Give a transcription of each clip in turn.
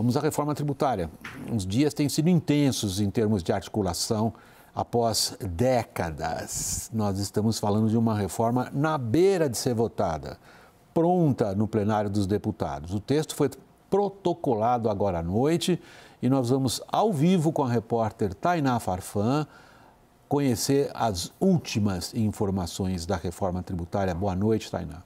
Vamos à reforma tributária. Os dias têm sido intensos em termos de articulação após décadas. Nós estamos falando de uma reforma na beira de ser votada, pronta no plenário dos deputados. O texto foi protocolado agora à noite e nós vamos ao vivo com a repórter Tainá Farfan conhecer as últimas informações da reforma tributária. Boa noite, Tainá.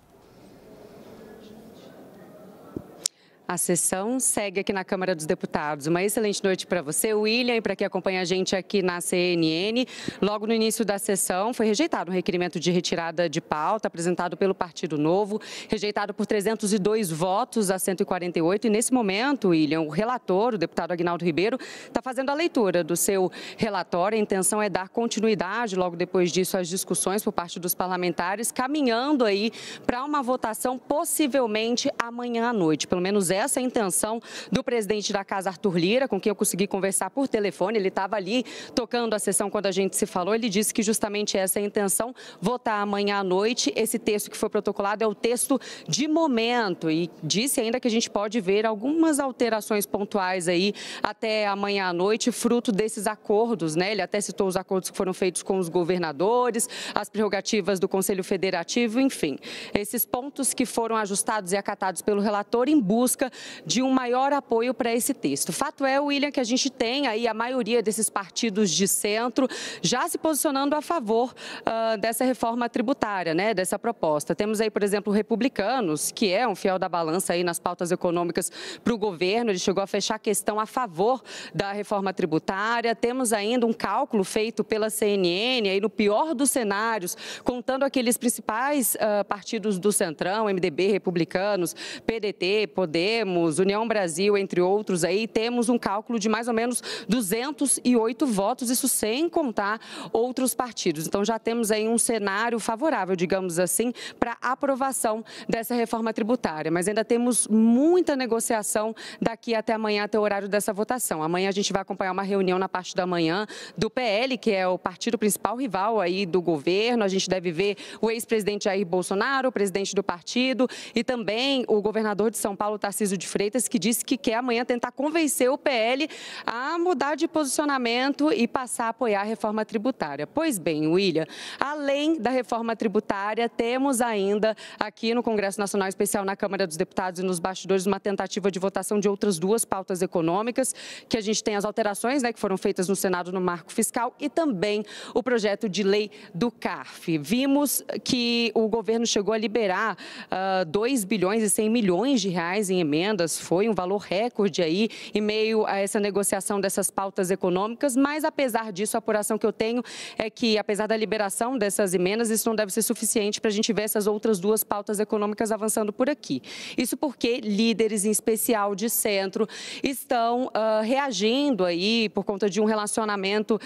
A sessão segue aqui na Câmara dos Deputados. Uma excelente noite para você, William, e para quem acompanha a gente aqui na CNN. Logo no início da sessão, foi rejeitado um requerimento de retirada de pauta apresentado pelo Partido Novo, rejeitado por 302 votos a 148. E nesse momento, William, o relator, o deputado Aguinaldo Ribeiro, está fazendo a leitura do seu relatório. A intenção é dar continuidade, logo depois disso, às discussões por parte dos parlamentares, caminhando aí para uma votação possivelmente amanhã à noite. Pelo menos essa é a intenção do presidente da Casa, Arthur Lira, com quem eu consegui conversar por telefone. Ele estava ali tocando a sessão quando a gente se falou. Ele disse que justamente essa é a intenção, votar amanhã à noite. Esse texto que foi protocolado é o texto de momento e disse ainda que a gente pode ver algumas alterações pontuais aí até amanhã à noite, fruto desses acordos, né? Ele até citou os acordos que foram feitos com os governadores, as prerrogativas do Conselho Federativo, enfim. Esses pontos que foram ajustados e acatados pelo relator em busca de um maior apoio para esse texto. Fato é, William, que a gente tem aí a maioria desses partidos de centro já se posicionando a favor dessa reforma tributária, né, dessa proposta. Temos aí, por exemplo, Republicanos, que é um fiel da balança aí nas pautas econômicas para o governo. Ele chegou a fechar a questão a favor da reforma tributária. Temos ainda um cálculo feito pela CNN, aí no pior dos cenários, contando aqueles principais partidos do Centrão, MDB, Republicanos, PDT, Podemos, União Brasil, entre outros, aí temos um cálculo de mais ou menos 208 votos, isso sem contar outros partidos. Então já temos aí um cenário favorável, digamos assim, para a aprovação dessa reforma tributária. Mas ainda temos muita negociação daqui até amanhã, até o horário dessa votação. Amanhã a gente vai acompanhar uma reunião na parte da manhã do PL, que é o partido principal rival aí do governo. A gente deve ver o ex-presidente Jair Bolsonaro, o presidente do partido, e também o governador de São Paulo, Tarcísio de Freitas, que disse que quer amanhã tentar convencer o PL a mudar de posicionamento e passar a apoiar a reforma tributária. Pois bem, William, além da reforma tributária, temos ainda aqui no Congresso Nacional Especial, na Câmara dos Deputados e nos bastidores, uma tentativa de votação de outras duas pautas econômicas, que a gente tem as alterações, né, que foram feitas no Senado no marco fiscal e também o projeto de lei do CARF. Vimos que o governo chegou a liberar 2 bilhões e 100 milhões de reais em emendas, foi um valor recorde aí em meio a essa negociação dessas pautas econômicas, mas apesar disso, a apuração que eu tenho é que, apesar da liberação dessas emendas, isso não deve ser suficiente para a gente ver essas outras duas pautas econômicas avançando por aqui. Isso porque líderes, em especial de centro, estão reagindo aí por conta de um relacionamento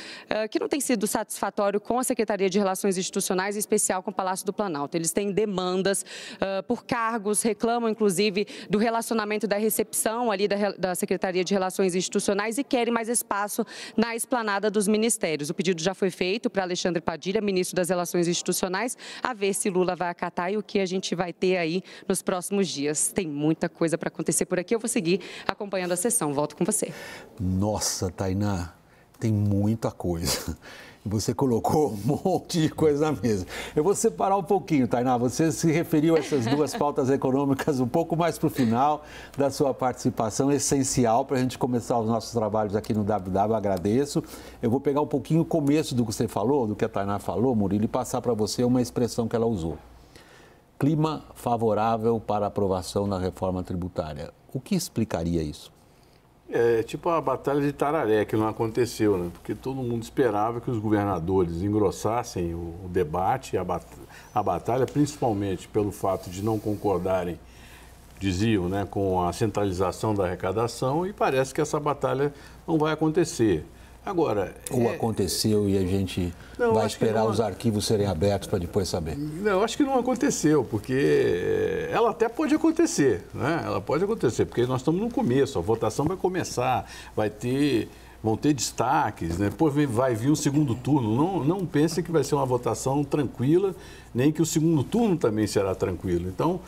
que não tem sido satisfatório com a Secretaria de Relações Institucionais, em especial com o Palácio do Planalto. Eles têm demandas por cargos, reclamam inclusive do relacionamento da recepção ali da Secretaria de Relações Institucionais e querem mais espaço na esplanada dos ministérios. O pedido já foi feito para Alexandre Padilha, ministro das Relações Institucionais, a ver se Lula vai acatar e o que a gente vai ter aí nos próximos dias. Tem muita coisa para acontecer por aqui, eu vou seguir acompanhando a sessão. Volto com você. Nossa, Tainá, tem muita coisa. Você colocou um monte de coisa na mesa. Eu vou separar um pouquinho, Tainá. Você se referiu a essas duas pautas econômicas um pouco mais para o final da sua participação, essencial para a gente começar os nossos trabalhos aqui no WW. Agradeço. Eu vou pegar um pouquinho o começo do que você falou, do que a Tainá falou, Murilo, e passar para você uma expressão que ela usou. Clima favorável para a aprovação da reforma tributária. O que explicaria isso? É tipo a batalha de Tararé, que não aconteceu, né? Porque todo mundo esperava que os governadores engrossassem o debate, a batalha, principalmente pelo fato de não concordarem, diziam, né, com a centralização da arrecadação, e parece que essa batalha não vai acontecer. Agora... Ou aconteceu e a gente vai esperar os arquivos serem abertos para depois saber? Não, acho que não aconteceu, porque ela até pode acontecer, né? Ela pode acontecer, porque nós estamos no começo, a votação vai começar, vão ter destaques, né? Depois vai vir um segundo turno. Não pensem que vai ser uma votação tranquila, nem que o segundo turno também será tranquilo. Então,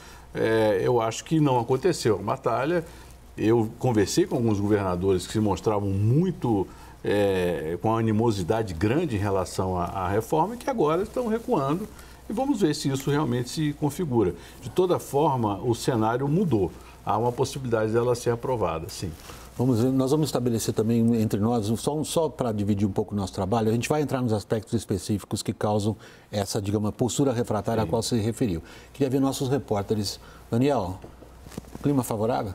eu acho que não aconteceu a batalha. Eu conversei com alguns governadores que se mostravam muito com uma animosidade grande em relação à reforma e que agora estão recuando. E vamos ver se isso realmente se configura. De toda forma, o cenário mudou. Há uma possibilidade dela ser aprovada, sim. Nós vamos estabelecer também entre nós, só para dividir um pouco o nosso trabalho, a gente vai entrar nos aspectos específicos que causam essa, digamos, postura refratária a qual você se referiu. Queria ver nossos repórteres. Daniel, clima favorável?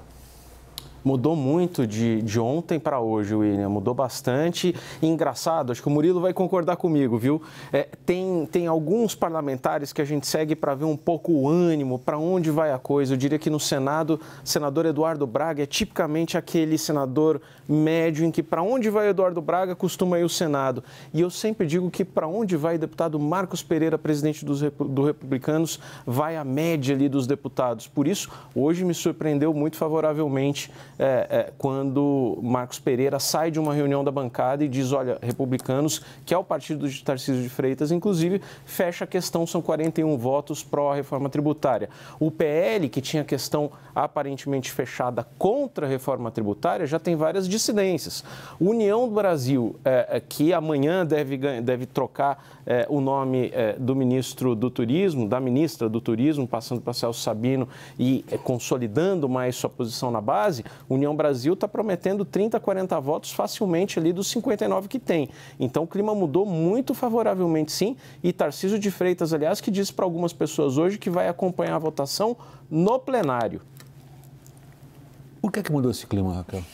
Mudou muito de ontem para hoje, William. Mudou bastante. E engraçado, acho que o Murilo vai concordar comigo, viu? Tem alguns parlamentares que a gente segue para ver um pouco o ânimo, para onde vai a coisa. Eu diria que no Senado, o senador Eduardo Braga é tipicamente aquele senador médio em que para onde vai Eduardo Braga costuma ir o Senado. E eu sempre digo que para onde vai o deputado Marcos Pereira, presidente do Republicanos, vai a média ali dos deputados. Por isso, hoje me surpreendeu muito favoravelmente quando Marcos Pereira sai de uma reunião da bancada e diz, olha, Republicanos, que é o partido de Tarcísio de Freitas, inclusive, fecha a questão, são 41 votos pró-reforma tributária. O PL, que tinha questão aparentemente fechada contra a reforma tributária, já tem várias dissidências. União do Brasil, que amanhã deve trocar o nome do ministro do Turismo, da ministra do Turismo, passando para Celso Sabino e consolidando mais sua posição na base, União Brasil está prometendo 30, 40 votos facilmente ali dos 59 que tem. Então, o clima mudou muito favoravelmente, sim. E Tarcísio de Freitas, aliás, que disse para algumas pessoas hoje que vai acompanhar a votação no plenário. Por que mudou esse clima, Raquel?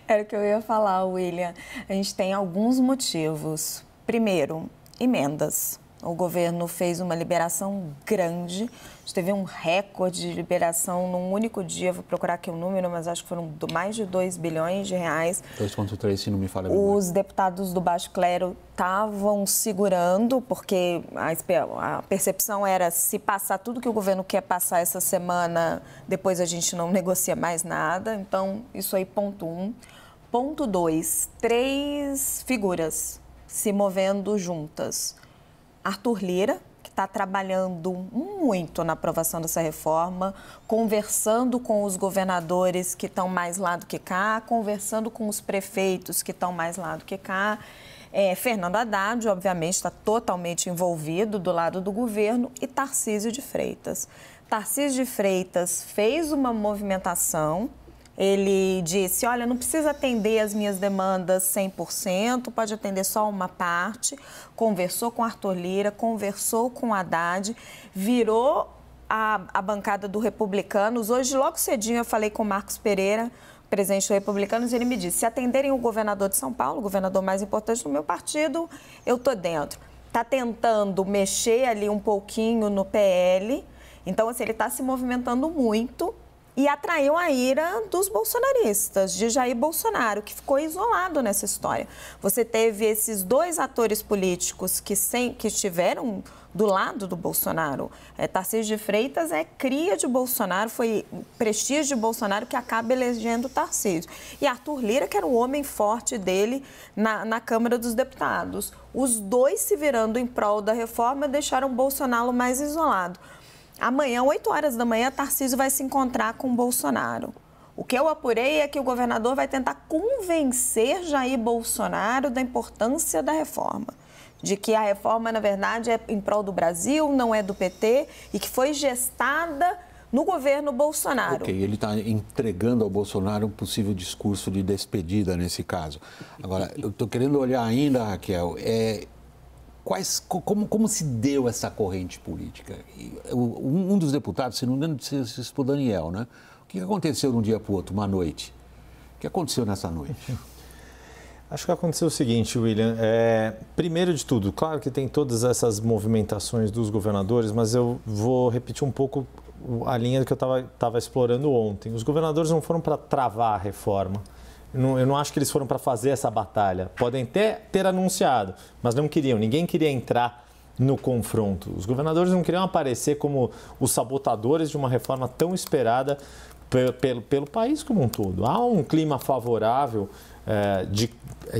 Era o que eu ia falar, William. A gente tem alguns motivos. Primeiro, emendas. O governo fez uma liberação grande, a gente teve um recorde de liberação num único dia, vou procurar aqui o número, mas acho que foram mais de 2 bilhões de reais. 2,3, se não me falha. Os deputados do baixo clero estavam segurando, porque a percepção era, se passar tudo que o governo quer passar essa semana, depois a gente não negocia mais nada. Então, isso aí, ponto 1. Ponto 2, 3 figuras se movendo juntas. Arthur Lira, que está trabalhando muito na aprovação dessa reforma, conversando com os governadores que estão mais lá do que cá, conversando com os prefeitos que estão mais lá do que cá. Fernando Haddad, obviamente, está totalmente envolvido do lado do governo, e Tarcísio de Freitas. Tarcísio de Freitas fez uma movimentação. Ele disse, olha, não precisa atender as minhas demandas 100%, pode atender só uma parte. Conversou com Arthur Lira, conversou com Haddad, virou a bancada do Republicanos. Hoje, logo cedinho, eu falei com o Marcos Pereira, presidente do Republicanos, e ele me disse, se atenderem o governador de São Paulo, o governador mais importante do meu partido, eu estou dentro. Está tentando mexer ali um pouquinho no PL, então, assim, ele está se movimentando muito. E atraiu a ira dos bolsonaristas, de Jair Bolsonaro, que ficou isolado nessa história. Você teve esses dois atores políticos que estiveram do lado do Bolsonaro. Tarcísio de Freitas é cria de Bolsonaro, foi prestígio de Bolsonaro que acaba elegendo Tarcísio. E Arthur Lira, que era o homem forte dele na Câmara dos Deputados. Os dois se virando em prol da reforma deixaram Bolsonaro mais isolado. Amanhã, 8 horas da manhã, Tarcísio vai se encontrar com Bolsonaro. O que eu apurei é que o governador vai tentar convencer Jair Bolsonaro da importância da reforma. De que a reforma, na verdade, é em prol do Brasil, não é do PT, e que foi gestada no governo Bolsonaro. Ok, ele está entregando ao Bolsonaro um possível discurso de despedida nesse caso. Agora, eu estou querendo olhar ainda, Raquel, como se deu essa corrente política? Um dos deputados, se não me engano, se for Daniel, né? O que aconteceu de um dia para o outro, uma noite? O que aconteceu nessa noite? Acho que aconteceu o seguinte, William. Primeiro de tudo, claro que tem todas essas movimentações dos governadores, mas eu vou repetir um pouco a linha que eu estava explorando ontem. Os governadores não foram para travar a reforma. Eu não acho que eles foram para fazer essa batalha. Podem ter anunciado, mas não queriam. Ninguém queria entrar no confronto. Os governadores não queriam aparecer como os sabotadores de uma reforma tão esperada pelo país como um todo. Há um clima favorável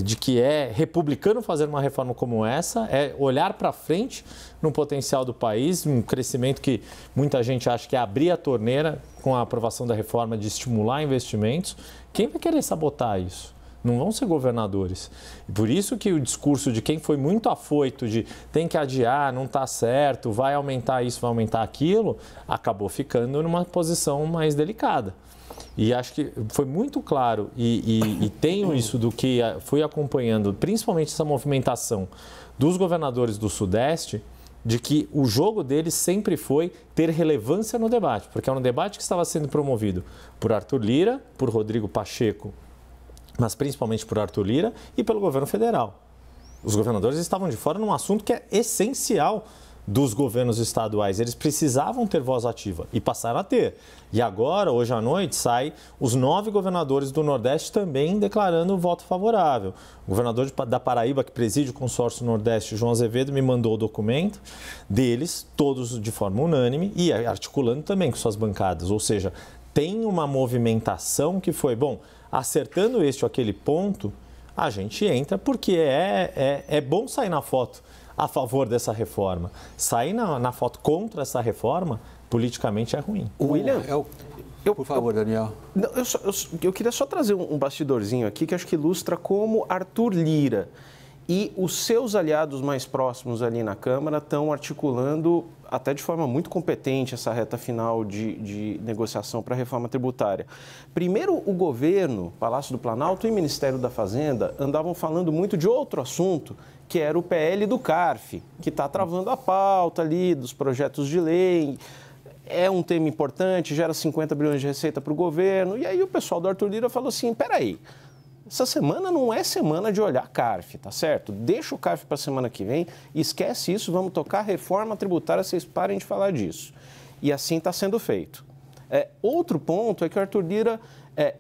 de que é republicano fazer uma reforma como essa, é olhar para frente no potencial do país, um crescimento que muita gente acha que é abrir a torneira com a aprovação da reforma de estimular investimentos. Quem vai querer sabotar isso? Não vão ser governadores. Por isso que o discurso de quem foi muito afoito de tem que adiar, não está certo, vai aumentar isso, vai aumentar aquilo, acabou ficando numa posição mais delicada. E acho que foi muito claro, e tenho isso do que fui acompanhando, principalmente essa movimentação dos governadores do Sudeste, de que o jogo deles sempre foi ter relevância no debate, porque é um debate que estava sendo promovido por Arthur Lira, por Rodrigo Pacheco, mas principalmente por Arthur Lira e pelo governo federal. Os governadores estavam de fora num assunto que é essencial dos governos estaduais. Eles precisavam ter voz ativa e passaram a ter. E agora, hoje à noite, saem os 9 governadores do Nordeste também declarando voto favorável. O governador da Paraíba, que preside o consórcio Nordeste, João Azevedo, me mandou o documento deles, todos de forma unânime e articulando também com suas bancadas. Ou seja, tem uma movimentação que foi, bom, acertando este ou aquele ponto, a gente entra porque é bom sair na foto a favor dessa reforma. Sair na foto contra essa reforma, politicamente é ruim. William, por favor, Daniel. Eu queria só trazer um bastidorzinho aqui que acho que ilustra como Arthur Lira e os seus aliados mais próximos ali na Câmara estão articulando até de forma muito competente essa reta final de negociação para a reforma tributária. Primeiro, o governo, Palácio do Planalto e Ministério da Fazenda andavam falando muito de outro assunto, que era o PL do CARF, que está travando a pauta ali dos projetos de lei. É um tema importante, gera 50 bilhões de receita para o governo. E aí o pessoal do Arthur Lira falou assim, peraí, essa semana não é semana de olhar CARF, tá certo? Deixa o CARF para a semana que vem, esquece isso, vamos tocar reforma tributária, vocês parem de falar disso. E assim está sendo feito. Outro ponto é que o Arthur Lira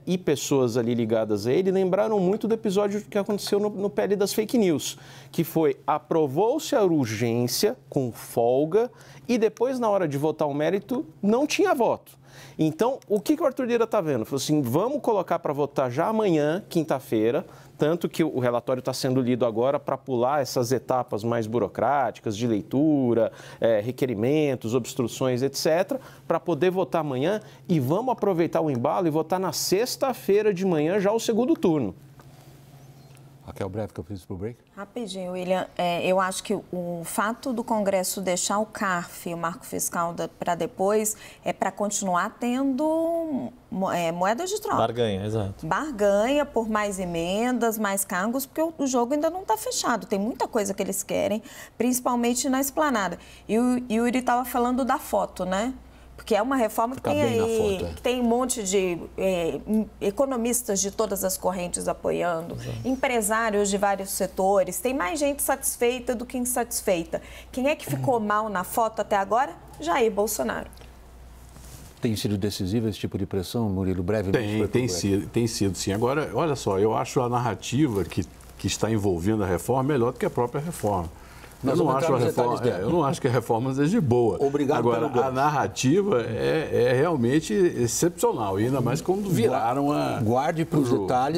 e pessoas ali ligadas a ele lembraram muito do episódio que aconteceu no PL das fake news, que foi, aprovou-se a urgência com folga e depois, na hora de votar o mérito, não tinha voto. Então, o que o Arthur Lira está vendo? Falou assim, vamos colocar para votar já amanhã, quinta-feira, tanto que o relatório está sendo lido agora para pular essas etapas mais burocráticas de leitura, requerimentos, obstruções, etc., para poder votar amanhã e vamos aproveitar o embalo e votar na sexta-feira de manhã já o segundo turno. Raquel, breve que eu preciso para o break. Rapidinho, William. Eu acho que o fato do Congresso deixar o CARF, o marco fiscal, para depois, é para continuar tendo moedas de troca. Barganha, exato. Barganha por mais emendas, mais cargos, porque o jogo ainda não está fechado. Tem muita coisa que eles querem, principalmente na esplanada. E o Yuri estava falando da foto, né? Porque é uma reforma que tem aí, que tem um monte de economistas de todas as correntes apoiando, empresários de vários setores, tem mais gente satisfeita do que insatisfeita. Quem é que ficou mal na foto até agora? Jair Bolsonaro. Tem sido decisivo esse tipo de pressão, Murilo? Brevemente. Tem sido, sim. Agora, olha só, eu acho a narrativa que está envolvendo a reforma melhor do que a própria reforma. Eu não acho que a reforma seja boa. Obrigado. Agora, a narrativa é realmente excepcional, ainda mais quando viraram a... Guarde para os detalhes.